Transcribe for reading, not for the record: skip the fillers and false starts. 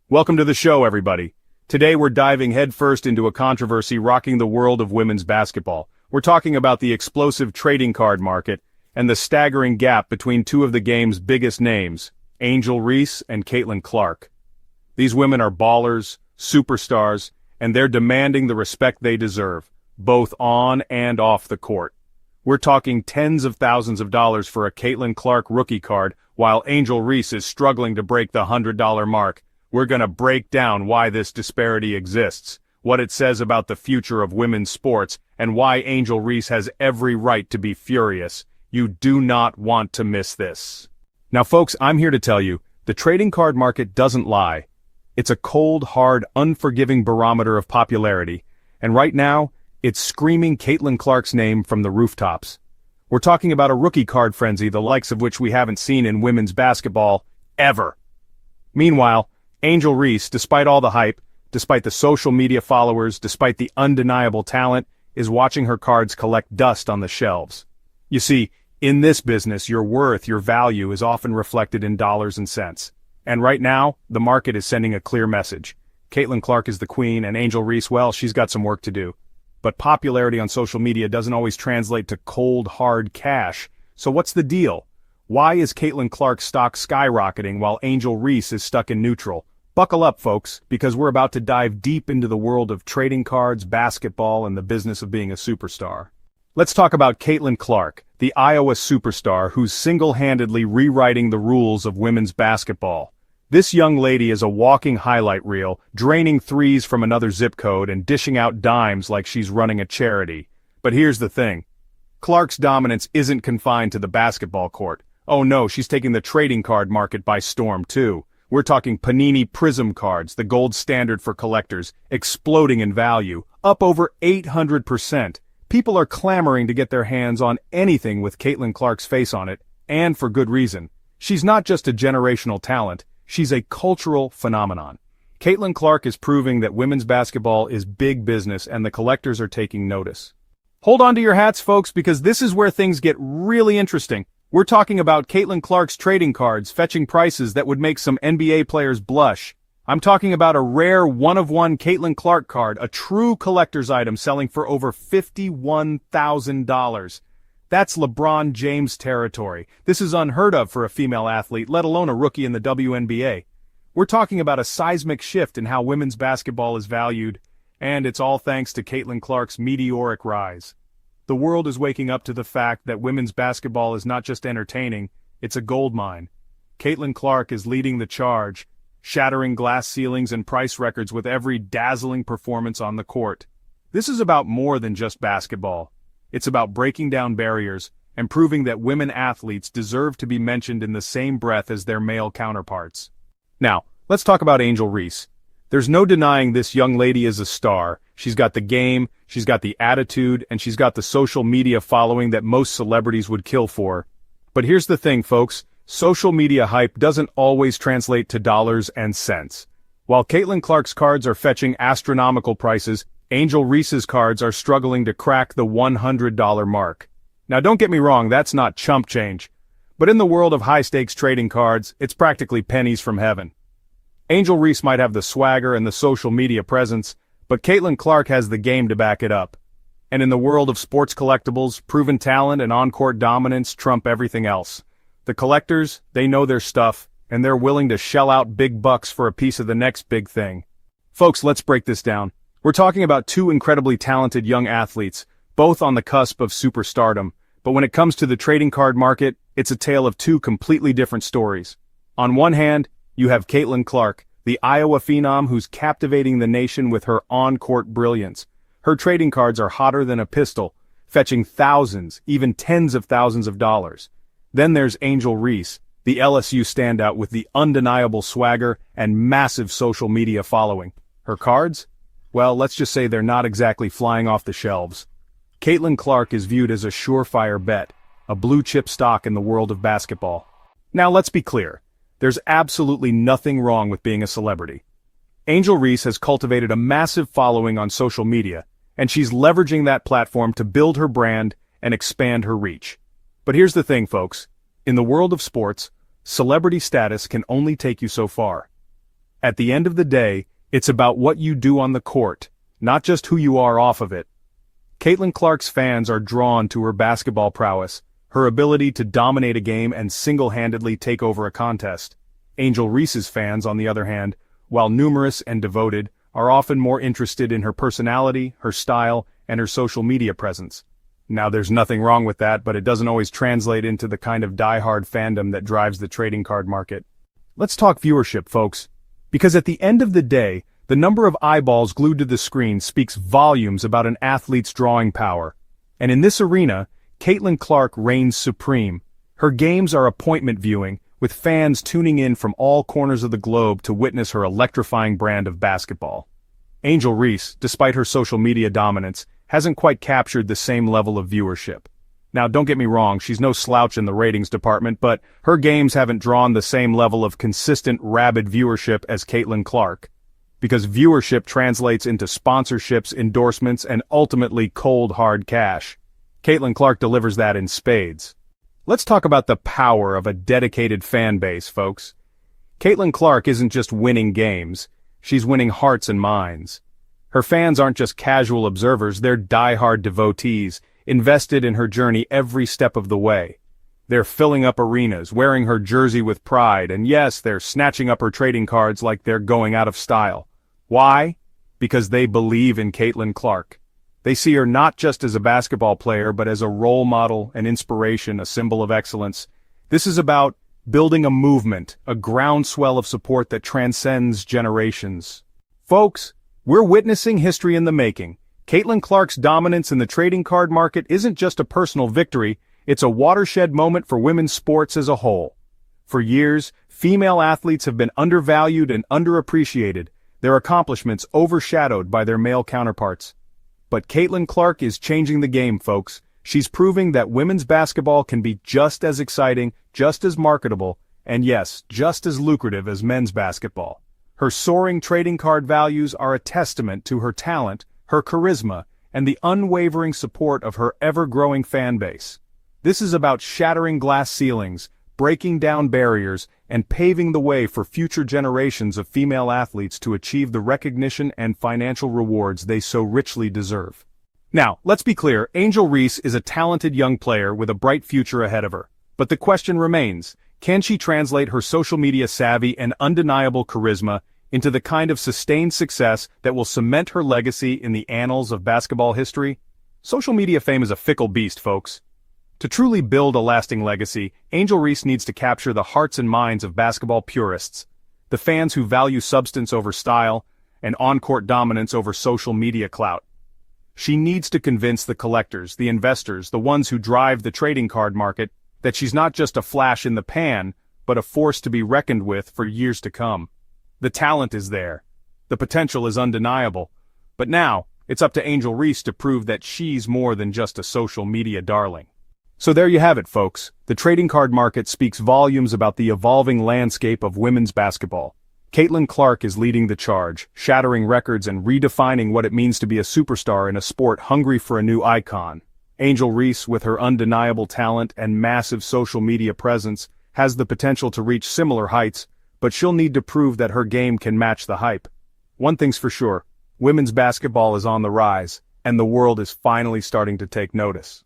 Welcome to the show, everybody. Today we're diving headfirst into a controversy rocking the world of women's basketball. We're talking about the explosive trading card market and the staggering gap between two of the game's biggest names, Angel Reese and Caitlin Clark. These women are ballers, superstars, and they're demanding the respect they deserve, both on and off the court. We're talking tens of thousands of dollars for a Caitlin Clark rookie card, while Angel Reese is struggling to break the $100 mark. We're gonna break down why this disparity exists, what it says about the future of women's sports, and why Angel Reese has every right to be furious. You do not want to miss this. Now folks, I'm here to tell you, the trading card market doesn't lie. It's a cold, hard, unforgiving barometer of popularity, and right now, it's screaming Caitlin Clark's name from the rooftops. We're talking about a rookie card frenzy, the likes of which we haven't seen in women's basketball, ever. Meanwhile, Angel Reese, despite all the hype, despite the social media followers, despite the undeniable talent, is watching her cards collect dust on the shelves. You see, in this business, your worth, your value is often reflected in dollars and cents. And right now, the market is sending a clear message. Caitlin Clark is the queen, and Angel Reese, well, she's got some work to do. But popularity on social media doesn't always translate to cold, hard cash. So what's the deal? Why is Caitlin Clark's stock skyrocketing while Angel Reese is stuck in neutral? Buckle up, folks, because we're about to dive deep into the world of trading cards, basketball, and the business of being a superstar. Let's talk about Caitlin Clark, the Iowa superstar who's single-handedly rewriting the rules of women's basketball. This young lady is a walking highlight reel, draining threes from another zip code and dishing out dimes like she's running a charity. But here's the thing. Clark's dominance isn't confined to the basketball court. Oh no, she's taking the trading card market by storm too. We're talking Panini Prism cards, the gold standard for collectors, exploding in value, up over 800%. People are clamoring to get their hands on anything with Caitlin Clark's face on it, and for good reason. She's not just a generational talent, she's a cultural phenomenon. Caitlin Clark is proving that women's basketball is big business and the collectors are taking notice. Hold on to your hats, folks, because this is where things get really interesting. We're talking about Caitlin Clark's trading cards fetching prices that would make some NBA players blush. I'm talking about a rare one-of-one Caitlin Clark card, a true collector's item selling for over $51,000. That's LeBron James territory. This is unheard of for a female athlete, let alone a rookie in the WNBA. We're talking about a seismic shift in how women's basketball is valued, and it's all thanks to Caitlin Clark's meteoric rise. The world is waking up to the fact that women's basketball is not just entertaining, it's a goldmine. Caitlin Clark is leading the charge, shattering glass ceilings and price records with every dazzling performance on the court. This is about more than just basketball. It's about breaking down barriers and proving that women athletes deserve to be mentioned in the same breath as their male counterparts. Now, let's talk about Angel Reese. There's no denying this young lady is a star. She's got the game, she's got the attitude, and she's got the social media following that most celebrities would kill for. But here's the thing, folks. Social media hype doesn't always translate to dollars and cents. While Caitlin Clark's cards are fetching astronomical prices, Angel Reese's cards are struggling to crack the $100 mark. Now don't get me wrong, that's not chump change. But in the world of high-stakes trading cards, it's practically pennies from heaven. Angel Reese might have the swagger and the social media presence, but Caitlin Clark has the game to back it up. And in the world of sports collectibles, proven talent and on-court dominance trump everything else. The collectors, they know their stuff, and they're willing to shell out big bucks for a piece of the next big thing. Folks, let's break this down. We're talking about two incredibly talented young athletes, both on the cusp of superstardom, but when it comes to the trading card market, it's a tale of two completely different stories. On one hand, you have Caitlin Clark, the Iowa phenom who's captivating the nation with her on-court brilliance. Her trading cards are hotter than a pistol, fetching thousands, even tens of thousands of dollars. Then there's Angel Reese, the LSU standout with the undeniable swagger and massive social media following. Her cards? Well, let's just say they're not exactly flying off the shelves. Caitlin Clark is viewed as a surefire bet, a blue-chip stock in the world of basketball. Now let's be clear. There's absolutely nothing wrong with being a celebrity. Angel Reese has cultivated a massive following on social media, and she's leveraging that platform to build her brand and expand her reach. But here's the thing, folks. In the world of sports, celebrity status can only take you so far. At the end of the day, it's about what you do on the court, not just who you are off of it. Caitlin Clark's fans are drawn to her basketball prowess, her ability to dominate a game and single-handedly take over a contest. Angel Reese's fans, on the other hand, while numerous and devoted, are often more interested in her personality, her style, and her social media presence. Now there's nothing wrong with that, but it doesn't always translate into the kind of die-hard fandom that drives the trading card market. Let's talk viewership, folks. Because at the end of the day, the number of eyeballs glued to the screen speaks volumes about an athlete's drawing power. And in this arena, Caitlin Clark reigns supreme. Her games are appointment viewing, with fans tuning in from all corners of the globe to witness her electrifying brand of basketball. Angel Reese, despite her social media dominance, hasn't quite captured the same level of viewership. Now don't get me wrong, she's no slouch in the ratings department, but her games haven't drawn the same level of consistent, rabid viewership as Caitlin Clark. Because viewership translates into sponsorships, endorsements, and ultimately cold hard cash. Caitlin Clark delivers that in spades. Let's talk about the power of a dedicated fan base, folks. Caitlin Clark isn't just winning games, she's winning hearts and minds. Her fans aren't just casual observers, they're die-hard devotees, invested in her journey every step of the way. They're filling up arenas, wearing her jersey with pride, and yes, they're snatching up her trading cards like they're going out of style. Why? Because they believe in Caitlin Clark. They see her not just as a basketball player, but as a role model, an inspiration, a symbol of excellence. This is about building a movement, a groundswell of support that transcends generations. Folks, we're witnessing history in the making. Caitlin Clark's dominance in the trading card market isn't just a personal victory, it's a watershed moment for women's sports as a whole. For years, female athletes have been undervalued and underappreciated, their accomplishments overshadowed by their male counterparts. But Caitlin Clark is changing the game, folks. She's proving that women's basketball can be just as exciting, just as marketable, and yes, just as lucrative as men's basketball. Her soaring trading card values are a testament to her talent, her charisma, and the unwavering support of her ever-growing fan base. This is about shattering glass ceilings, breaking down barriers, and paving the way for future generations of female athletes to achieve the recognition and financial rewards they so richly deserve. Now, let's be clear, Angel Reese is a talented young player with a bright future ahead of her. But the question remains, can she translate her social media savvy and undeniable charisma into the kind of sustained success that will cement her legacy in the annals of basketball history? Social media fame is a fickle beast, folks. To truly build a lasting legacy, Angel Reese needs to capture the hearts and minds of basketball purists, the fans who value substance over style, and on-court dominance over social media clout. She needs to convince the collectors, the investors, the ones who drive the trading card market, that she's not just a flash in the pan, but a force to be reckoned with for years to come. The talent is there. The potential is undeniable. But now, it's up to Angel Reese to prove that she's more than just a social media darling. So there you have it, folks. The trading card market speaks volumes about the evolving landscape of women's basketball. Caitlin Clark is leading the charge, shattering records and redefining what it means to be a superstar in a sport hungry for a new icon. Angel Reese, with her undeniable talent and massive social media presence, has the potential to reach similar heights, but she'll need to prove that her game can match the hype. One thing's for sure, women's basketball is on the rise, and the world is finally starting to take notice.